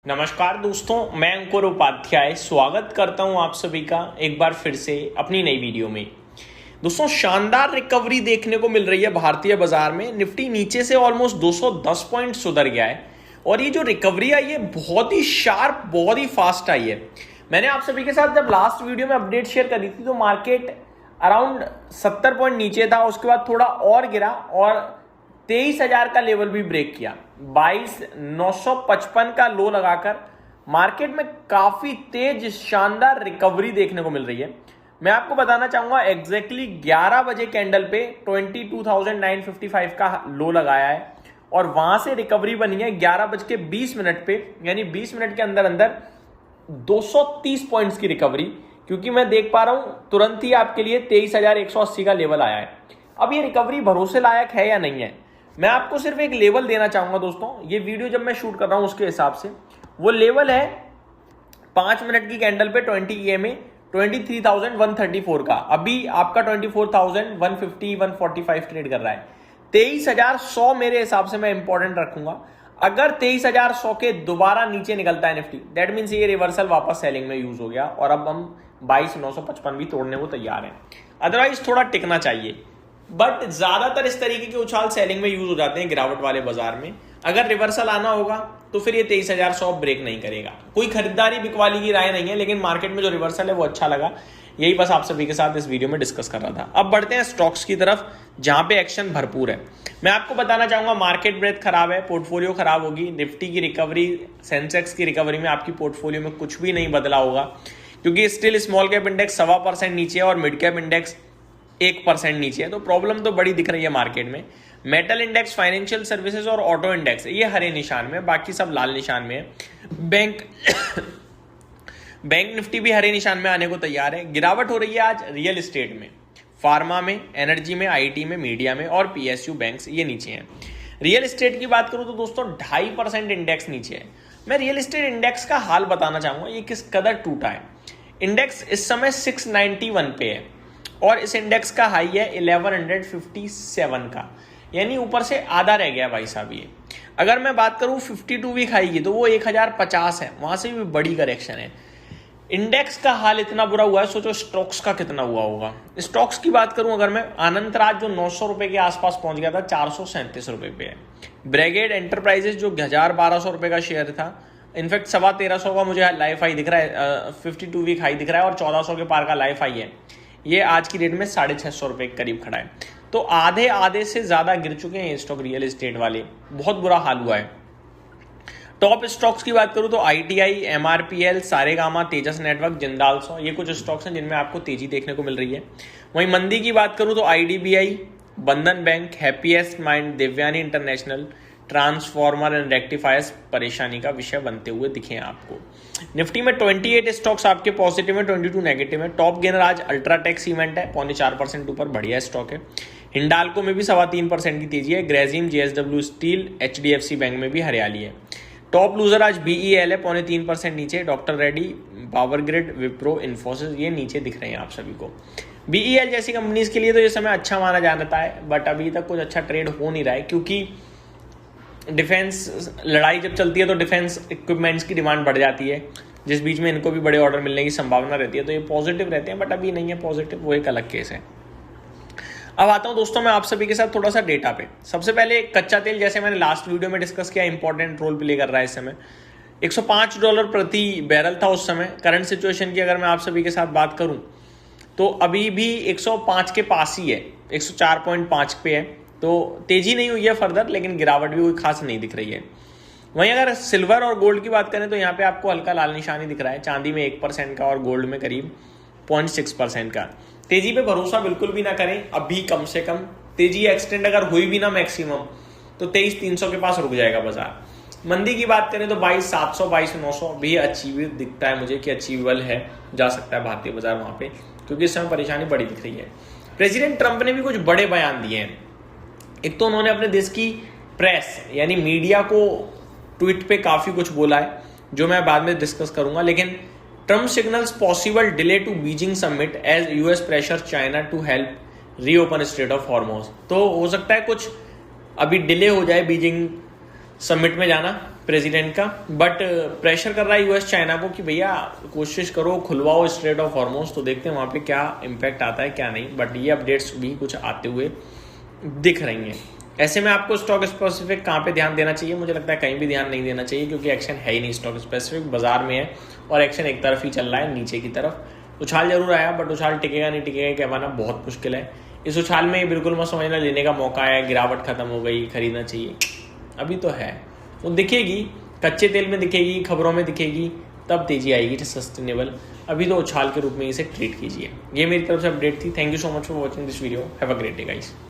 नमस्कार दोस्तों, मैं अंकुर उपाध्याय स्वागत करता हूं आप सभी का एक बार फिर से अपनी नई वीडियो में। दोस्तों, शानदार रिकवरी देखने को मिल रही है भारतीय बाजार में। निफ्टी नीचे से ऑलमोस्ट 210 पॉइंट सुधर गया है और ये जो रिकवरी आई है बहुत ही शार्प, बहुत ही फास्ट आई है। मैंने आप सभी के साथ जब लास्ट वीडियो में अपडेट शेयर करी थी तो मार्केट अराउंड 70 पॉइंट नीचे था, उसके बाद थोड़ा और गिरा और 23,000 का लेवल भी ब्रेक किया। 22,955 का लो लगाकर मार्केट में काफी तेज शानदार रिकवरी देखने को मिल रही है। मैं आपको बताना चाहूंगा एग्जैक्टली 11 बजे कैंडल पे 22,955 का लो लगाया है और वहां से रिकवरी बनी है 11:20 पे, यानी 20 मिनट के अंदर अंदर 230 पॉइंट्स की रिकवरी। क्योंकि मैं देख पा रहा हूं तुरंत ही आपके लिए 23,180 का लेवल आया है। अब ये रिकवरी भरोसे लायक है या नहीं है, मैं आपको सिर्फ एक लेवल देना चाहूंगा दोस्तों। ये वीडियो जब मैं शूट कर रहा हूं उसके हिसाब से वो लेवल है 5 मिनट की कैंडल पे 20 EMA 23,134 का। अभी आपका 24,150 145 ट्रेड कर रहा है। 23,100 मेरे हिसाब से मैं इंपॉर्टेंट रखूंगा। अगर 23,100 के दोबारा नीचे निकलता है निफ्टी, दैट मीन्स ये रिवर्सल वापस सेलिंग में यूज हो गया और अब हम 22,955 भी तोड़ने को तैयार हैं। अदरवाइज थोड़ा टिकना चाहिए, बट ज्यादातर इस तरीके के उछाल सेलिंग में यूज हो जाते हैं गिरावट वाले बाजार में। अगर रिवर्सल आना होगा तो फिर ये 23,100 ब्रेक नहीं करेगा। कोई खरीदारी बिकवाली की राय नहीं है, लेकिन मार्केट में जो रिवर्सल है वो अच्छा लगा। यही बस आप सभी के साथ इस वीडियो में डिस्कस कर रहा था। अब बढ़ते हैं स्टॉक्स की तरफ जहां पे एक्शन भरपूर है। मैं आपको बताना चाहूंगा मार्केट ब्रेथ खराब है, पोर्टफोलियो खराब होगी। निफ्टी की रिकवरी, सेंसेक्स की रिकवरी में आपकी पोर्टफोलियो में कुछ भी नहीं बदला होगा, क्योंकि स्टिल स्मॉल कैप इंडेक्स 1.25% नीचे है और मिड कैप इंडेक्स 1% नीचे है। तो प्रॉब्लम तो बड़ी दिख रही है मार्केट में। मेटल इंडेक्स, फाइनेंशियल सर्विसेज और ऑटो इंडेक्स ये हरे निशान में, बाकी सब लाल निशान में है। बैंक निफ्टी भी हरे निशान में आने को तैयार है। गिरावट हो रही है आज रियल एस्टेट में, फार्मा में, एनर्जी में, आईटी में, मीडिया में और पीएसयू बैंक्स ये नीचे हैं। रियल एस्टेट की बात करूं तो दोस्तों 2.5% इंडेक्स नीचे है। मैं रियल एस्टेट इंडेक्स का हाल बताना चाहूंगा, ये किस कदर टूटा है। इंडेक्स इस समय 691 पे है और इस इंडेक्स का हाई है 1157 का, यानी ऊपर से आधा रह गया भाई साहब। ये अगर मैं बात करूं 52 वीक हाई की तो वो 1050 है, वहां से भी बड़ी करेक्शन है। इंडेक्स का हाल इतना बुरा हुआ है, सोचो स्टॉक्स का कितना हुआ होगा। स्टॉक्स की बात करूं अगर मैं, आनंद राज जो 900 रुपए के आसपास पहुंच गया था 437 रुपए पे है। ब्रिगेड एंटरप्राइजेस जो 1,1200 रुपए का शेयर था, इनफैक्ट 1350 का मुझे लाइफ हाई दिख रहा है, 52 वीक हाई दिख रहा है और 1400 के पार का लाइफ हाई है। ये आज की डेट में 650 रुपए के करीब खड़ा है। तो आधे से ज्यादा गिर चुके हैं स्टॉक रियल एस्टेट वाले, बहुत बुरा हाल हुआ है। टॉप स्टॉक्स की बात करूं तो ITI, MRPL, सारेगामा, तेजस नेटवर्क, जिंदाल 100 ये कुछ स्टॉक्स हैं जिनमें आपको तेजी देखने को मिल रही है। वहीं मंदी की बात करूं तो IDBI, Bandhan bank, happiest minds, Devyani international, transformer and rectifiers परेशानी का विषय बनते हुए दिखे आपको। निफ्टी में 28 स्टॉक्स आपके पॉजिटिव में, 22 नेगेटिव में। टॉप गेनर आज अल्ट्राटेक सीमेंट है, 4.25% ऊपर, बढ़िया स्टॉक है। हिंडाल्को में भी 3.25% की तेजी है। ग्रेजिम, JSW स्टील, HDFC बैंक में भी हरियाली है। टॉप लूजर आज BEL है, 3.25% नीचे। Doctor Reddy, power grid, Wipro, Infosys ये नीचे दिख रहे हैं आप सभी को। BEL जैसी कंपनीज के लिए तो ये समय अच्छा माना जाता है, बट अभी तक कुछ अच्छा ट्रेड हो नहीं रहा है, क्योंकि डिफेंस लड़ाई जब चलती है तो डिफेंस इक्विपमेंट्स की डिमांड बढ़ जाती है, जिस बीच में इनको भी बड़े ऑर्डर मिलने की संभावना रहती है। तो ये पॉजिटिव रहते हैं, बट अभी नहीं है पॉजिटिव, वो एक अलग केस है। अब आता हूं दोस्तों मैं आप सभी के साथ थोड़ा सा डेटा पे। सबसे पहले कच्चा तेल, जैसे मैंने लास्ट वीडियो में डिस्कस किया, इंपॉर्टेंट रोल प्ले कर रहा है इस समय। $105 प्रति बैरल था उस समय। करंट सिचुएशन की अगर मैं आप सभी के साथ बात करूं तो अभी भी 105 के पास ही है, 104.5 पे है। तो तेजी नहीं हुई है फर्दर, लेकिन गिरावट भी कोई खास नहीं दिख रही है। वहीं अगर सिल्वर और गोल्ड की बात करें तो यहाँ पे आपको हल्का लाल निशानी दिख रहा है, चांदी में 1% का और गोल्ड में करीब 0.6% का। तेजी पे भरोसा बिल्कुल भी ना करें अभी, कम से कम तेजी एक्सटेंड अगर हुई भी ना मैक्सिमम तो 23,300 के पास रुक जाएगा बाजार। मंदी की बात करें तो 22,700 22,900 भी अचीव दिखता है मुझे कि अचीवेबल है, जा सकता है भारतीय बाजार वहां पे, क्योंकि इस समय परेशानी बड़ी दिख रही है। प्रेसिडेंट ट्रंप ने भी कुछ बड़े बयान दिए हैं। एक तो उन्होंने अपने देश की प्रेस यानी मीडिया को ट्वीट पे काफी कुछ बोला है, जो मैं बाद में डिस्कस करूंगा। लेकिन Trump signals possible delay to Beijing summit as US pressure China to help reopen strait of Hormuz. तो हो सकता है कुछ अभी डिले हो जाए बीजिंग समिट में जाना, प्रेसिडेंट का, बट प्रेशर कर रहा है यूएस चाइना को कि भैया कोशिश करो खुलवाओ स्ट्रेट ऑफ हॉर्मोज। तो देखते हैं वहाँ पे क्या इम्पैक्ट आता है क्या नहीं, बट ये अपडेट्स भी कुछ आते हुए दिख रही हैं। ऐसे में आपको स्टॉक स्पेसिफिक कहाँ पे ध्यान देना चाहिए? मुझे लगता है कहीं भी ध्यान नहीं देना चाहिए, क्योंकि एक्शन है ही नहीं स्टॉक स्पेसिफिक, बाजार में है और एक्शन एक तरफ ही चल रहा है, नीचे की तरफ। उछाल जरूर आया, बट उछाल टिकेगा नहीं टिकेगा कहना बहुत मुश्किल है। इस उछाल में बिल्कुल मत समझना लेने का मौका है, गिरावट खत्म हो गई, खरीदना चाहिए, अभी तो है। वो दिखेगी, कच्चे तेल में दिखेगी, खबरों में दिखेगी, तब तेजी आएगी सस्टेनेबल। अभी तो उछाल के रूप में इसे ट्रीट कीजिए। ये मेरी तरफ से अपडेट थी। Thank you so much for watching this video. Have a great day guys.